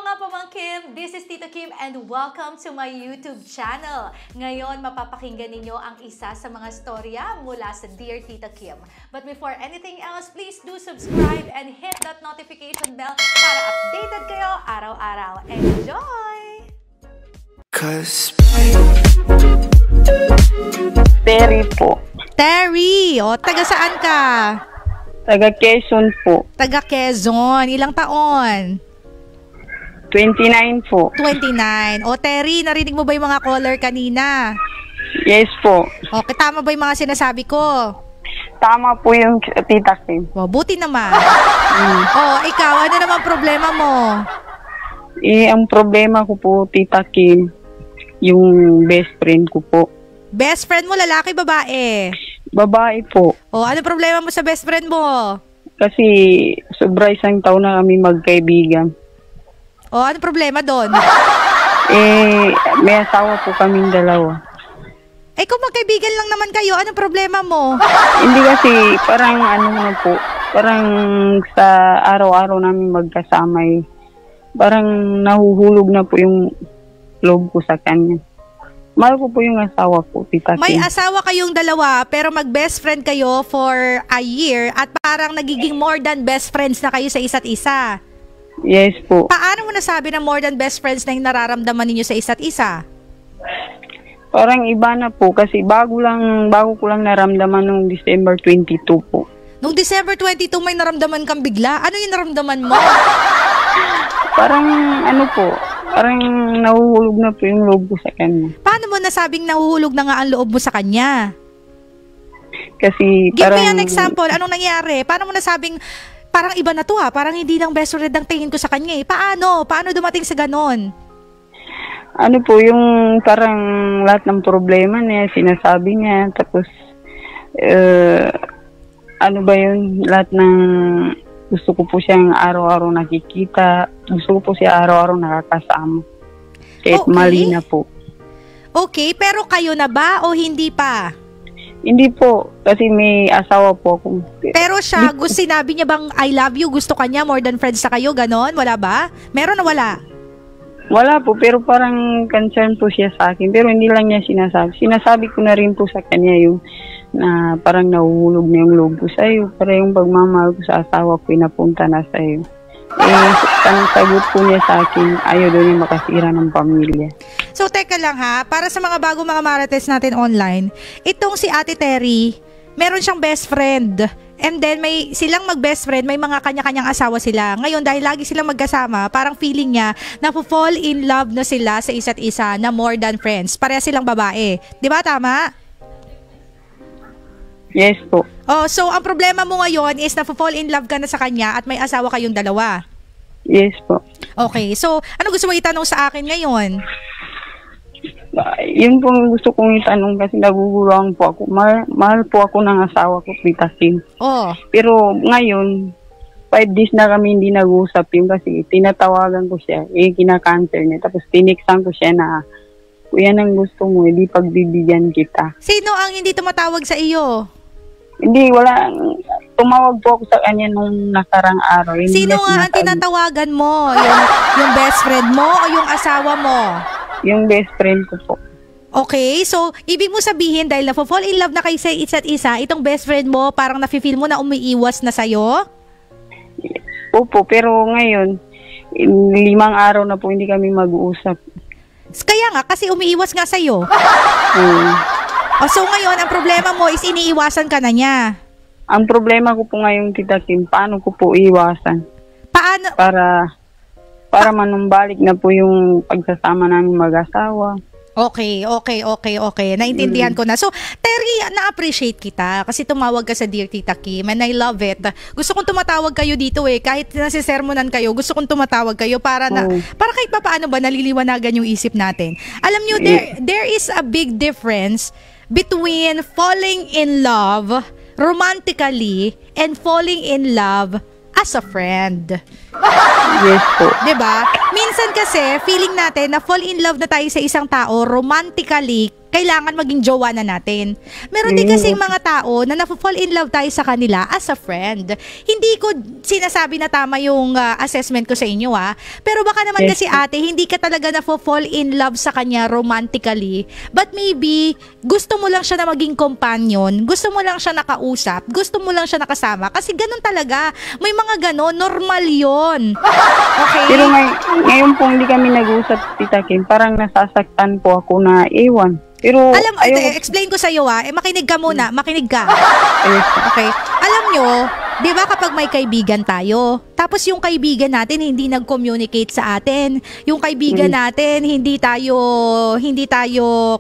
mga pamangkin! This is Tita Kim and welcome to my YouTube channel. Ngayon, mapapakinggan ninyo ang isa sa mga storya mula sa Dear Tita Kim. But before anything else, please do subscribe and hit that notification bell para updated kayo araw-araw. Enjoy! Terry po. Terry! O, taga saan ka? Taga Quezon po. Taga Quezon. Ilang taon? 29 po. 29. O, Terry, narinig mo ba yung mga caller kanina? Yes po. Okay, tama ba yung mga sinasabi ko? Tama po yung Tita Kim. O, buti naman. O, ikaw, ano naman problema mo? Ang problema ko po, Tita Kim, yung best friend ko po. Best friend mo, lalaki, babae? Babae po. O, ano problema mo sa best friend mo? Kasi sobra isang taon na kami magkaibigan. O, ano problema doon? May asawa po kaming dalawa. Kung magkaibigan lang naman kayo, anong problema mo? Hindi kasi, parang ano na po, parang sa araw-araw namin magkasama parang nahuhulog na po yung loob ko sa kanya. Mahal ko po yung asawa ko, Tita Kim. May asawa kayong dalawa, pero mag-best friend kayo for a year at parang nagiging more than best friends na kayo sa isa't isa. Yes po. Paano mo nasabi na more than best friends na yung nararamdaman ninyo sa isa't isa? Parang iba na po kasi bago ko lang naramdaman nung December 22 po. Nung December 22 may naramdaman kang bigla? Ano yung naramdaman mo? Parang ano po, parang nahuhulog na po yung loob ko sa kanya. Paano mo nasabing nahuhulog na nga ang loob mo sa kanya? Kasi Give parang... me an example. Anong nangyari? Paano mo nasabing parang iba na to parang hindi lang best friend ang tingin ko sa kanya Paano? Paano dumating sa ganon? Ano po, yung parang lahat ng problema niya, sinasabi niya, tapos ano ba yun, lahat ng gusto ko po siyang araw-araw nakikita, gusto ko po siya araw-araw nakakasama. Kahit mali na po. Okay, pero kayo na ba o hindi pa? Hindi po, kasi may asawa po ako. Pero siya, sinabi niya bang I love you, gusto ka niya, more than friends sa kayo, ganon? Wala ba? Meron o wala? Wala po, pero parang concern po siya sa akin. Pero hindi lang niya sinasabi. Sinasabi ko na rin po sa kanya yung na parang nahuhulog na yung loob ko sa'yo. Para yung pagmamahal ko sa asawa ko, napunta na sa'yo. Ang sagot po niya sa akin, ayaw doon niya makasira ng pamilya. So, teka lang para sa mga bago mga marites natin online, itong si Ate Terry, meron siyang best friend. And then, silang mag-best friend, may mga kanya-kanyang asawa sila. Ngayon, dahil lagi silang magkasama, parang feeling niya na fall in love na sila sa isa't isa na more than friends. Pareha silang babae. Di ba, tama? Yes po. So, ang problema mo ngayon is na fall in love ka na sa kanya at may asawa kayong dalawa. Yes po. Okay. So, ano gusto mo itanong sa akin ngayon? Yun po gusto kong itanong kasi naguguluhan po ako. Mahal po ako ng asawa ko, Tita Kim. Pero ngayon, 5 days na kami hindi nag-uusap yun kasi tinatawagan ko siya. Kina-cancel niya. Tapos tiniksan ko siya na, kung yan ang gusto mo, hindi pagbibigyan kita. Sino ang hindi tumatawag sa iyo? Hindi, wala. Tumawag po ako sa kanya nung nakarang araw. Sino nga ang tinatawagan mo? Yung best friend mo o yung asawa mo? Yung best friend ko po. Okay, so ibig mo sabihin dahil na-fall in love na kayo sa isa't isa, itong best friend mo parang nafe-feel mo na umiiwas na sa'yo? Opo, pero ngayon, 5 araw na po hindi kami mag-uusap. Kaya nga, kasi umiiwas nga sa'yo. So ngayon, ang problema mo is iniiwasan ka na niya. Ang problema ko po ngayon, Tita Kim, paano ko po iwasan? Paano? Para manumbalik na po yung pagsasama namin mag-asawa. Okay. Naintindihan ko na. So, Terry, na-appreciate kita kasi tumawag ka sa Dear Tita Kim and I love it. Gusto kong tumatawag kayo dito kahit nasisermonan kayo, gusto kong tumatawag kayo para kahit paano ba naliliwanagan yung isip natin. Alam nyo, there is a big difference between falling in love romantically and falling in love as a friend. Yes po. Diba? Minsan kasi, feeling natin na fall in love na tayo sa isang tao romantically kailangan maging jowa na natin. Meron din kasing mga tao na na-fall in love tayo sa kanila as a friend. Hindi ko sinasabi na tama yung assessment ko sa inyo pero baka naman kasi ate, hindi ka talaga na-fall in love sa kanya romantically, but maybe gusto mo lang siya na maging companion, gusto mo lang siya nakausap, gusto mo lang siya nakasama, kasi ganun talaga. May mga ganon, normal yon. Okay? Pero ngayon po hindi kami nag-usap, Tita Kim. Parang nasasaktan po ako na ewan. Pero explain ko sa iyo makinig ka muna, makinig ka. Okay. Alam nyo, 'di ba kapag may kaibigan tayo, tapos yung kaibigan natin hindi nag-communicate sa atin, yung kaibigan natin hindi tayo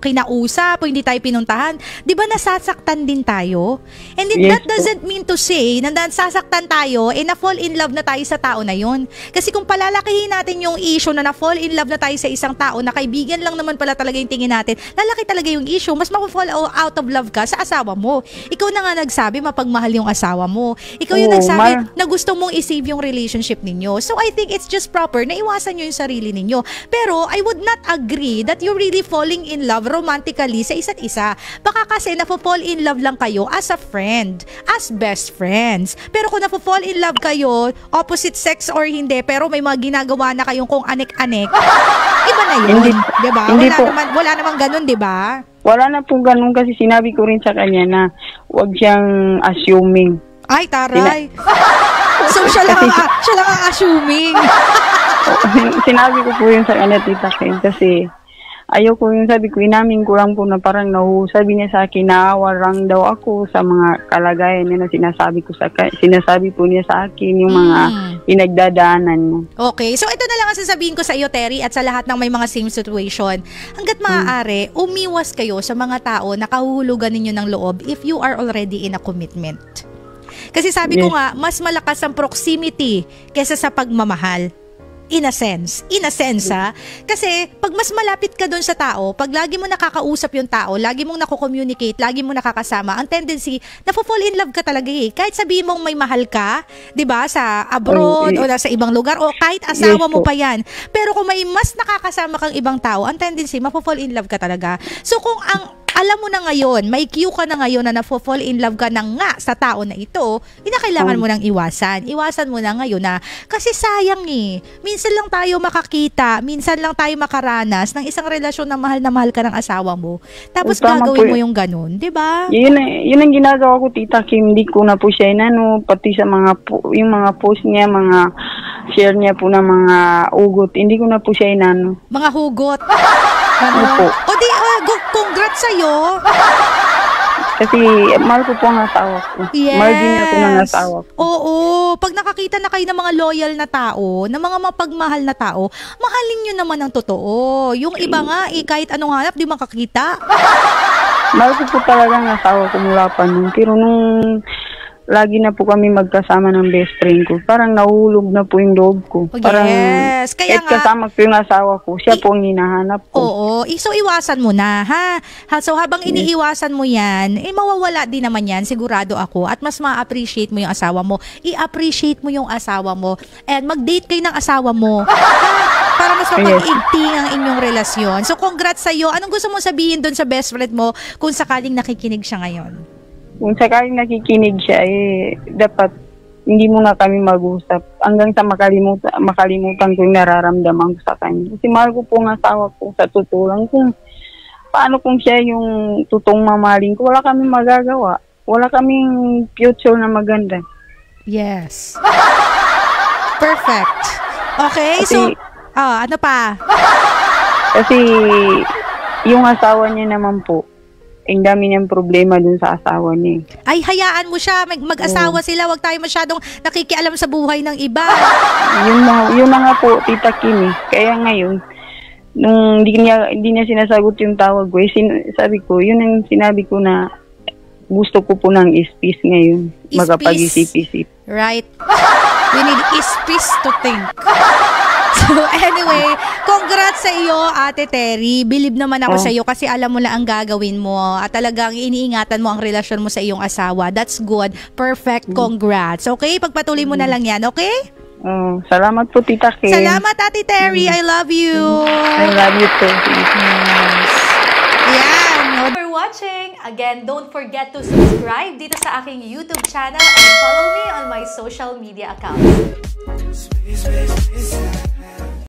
kinausap o hindi tayo pinuntahan, 'di ba nasasaktan din tayo? And that doesn't mean to say na nasasaktan tayo na-fall in love na tayo sa tao na yon. Kasi kung palalakihin natin yung issue na na-fall in love na tayo sa isang tao na kaibigan lang naman pala talaga yung tingin natin, lalaki talaga yung issue, mas ma-fall out of love ka sa asawa mo. Ikaw na nga nagsabi mapagmahal yung asawa mo. Ikaw yung nagsabi na gusto mong i-save yung relationship ninyo. So I think it's just proper na iwasan nyo yung sarili ninyo. Pero I would not agree that you're really falling in love romantically sa isa't isa. Baka kasi na-fall in love lang kayo as a friend, as best friends. Pero kung na-fall in love kayo, opposite sex or hindi, pero may mga ginagawa na kayong kung anek-anek, iba na yun. Diba? Wala naman ganun, diba? Wala na po ganun kasi sinabi ko rin sa kanya na huwag siyang assuming. Ay, taray. So, siya lang ang assuming. Sinabi ko po yun sa kanya, Tita Kim, kasi ayoko yung sabi ko, inamin ko lang po na parang sabi niya sa akin, naawa lang daw ako sa mga kalagayan niya na sinasabi po niya sa akin, yung mga pinagdadaanan niya. Okay, so ito na lang ang sasabihin ko sa iyo, Terry, at sa lahat ng may mga same situation. Hanggat maaari, umiwas kayo sa mga tao na kahuhulugan ninyo ng loob if you are already in a commitment. Kasi sabi ko nga, mas malakas ang proximity kaysa sa pagmamahal. In a sense kasi pag mas malapit ka doon sa tao, pag lagi mo nakakausap yung tao, lagi mong nako-communicate, lagi mong nakakasama, ang tendency na fall in love ka talaga kahit sabihin mong may mahal ka, 'di ba, sa abroad o sa ibang lugar o kahit asawa mo pa yan. Pero kung may mas nakakasama kang ibang tao, ang tendency fall in love ka talaga. So kung alam mo na ngayon, may cue ka na ngayon na na-fall in love ka na nga sa tao na ito, kailangan mo nang iwasan. Iwasan mo na ngayon na, kasi sayang minsan lang tayo makakita, minsan lang tayo makaranas ng isang relasyon na mahal ka ng asawa mo. Tapos gagawin mo yung ganun, di ba? Yun ang ginagawa ko, Tita Kim, hindi ko na po siya pati sa yung mga post niya, mga share niya po ng mga ugot, hindi ko na po siya Mga hugot. Opo. O di, congrats sa'yo. Kasi mahal ko po ang asawa ko. Yes. Mahal din ako ng asawa ko. Oo. Pag nakakita na kayo ng mga loyal na tao, ng mga mapagmahal na tao, mahalin nyo naman ang totoo. Yung iba nga, kahit anong hanap, di makakita. Mahal ko po talaga ang asawa ko mula pa nun. Pero nung lagi na po kami magkasama ng best friend ko, parang nahuhulog na po yung loob ko. Parang, yes. Kaya nga, kasama ko yung asawa ko, siya po ang hinahanap ko. Oo. So, iwasan mo na, ha? So, habang iniiwasan mo yan, mawawala din naman yan, sigurado ako. At mas ma-appreciate mo yung asawa mo. I-appreciate mo yung asawa mo. And mag-date kayo ng asawa mo. Para mas mapag-igting ang inyong relasyon. So, congrats sa'yo. Anong gusto mong sabihin doon sa best friend mo kung sakaling nakikinig siya ngayon? Kung sakaling nakikinig siya, dapat hindi muna kami mag-usap hanggang sa makalimutan ko yung nararamdaman ko sa kanya. Kasi mahal ko po ang asawa ko sa totoo lang. Kung paano kung siya yung totoong mamahalin ko, wala kami magagawa. Wala kaming future na maganda. Yes. Perfect. Okay, kasi, so, ano pa? Kasi yung asawa niya naman po, ang dami niyang problema dun sa asawa niya. Ay, hayaan mo siya. Mag-asawa sila. Huwag tayo masyadong nakikialam sa buhay ng iba. Yun na nga po, Tita Kim. Kaya ngayon, nung hindi niya sinasagot yung tawag ko, sabi ko, yun ang sinabi ko na gusto ko po ng space ngayon. Magkapag-isip-isip. Right. We need space to think. So anyway, congrats sa iyo, Ate Terry. Believe naman ako sa iyo kasi alam mo lang ang gagawin mo at talagang iniingatan mo ang relasyon mo sa iyong asawa. That's good. Perfect. Congrats. Okay? Pagpatuloy mo na lang yan, okay? Salamat po, Tita Kim. Salamat, Ate Terry. I love you. I love you too. Yes. Yan. watching! Again, don't forget to subscribe dito sa aking YouTube channel and follow me on my social media accounts.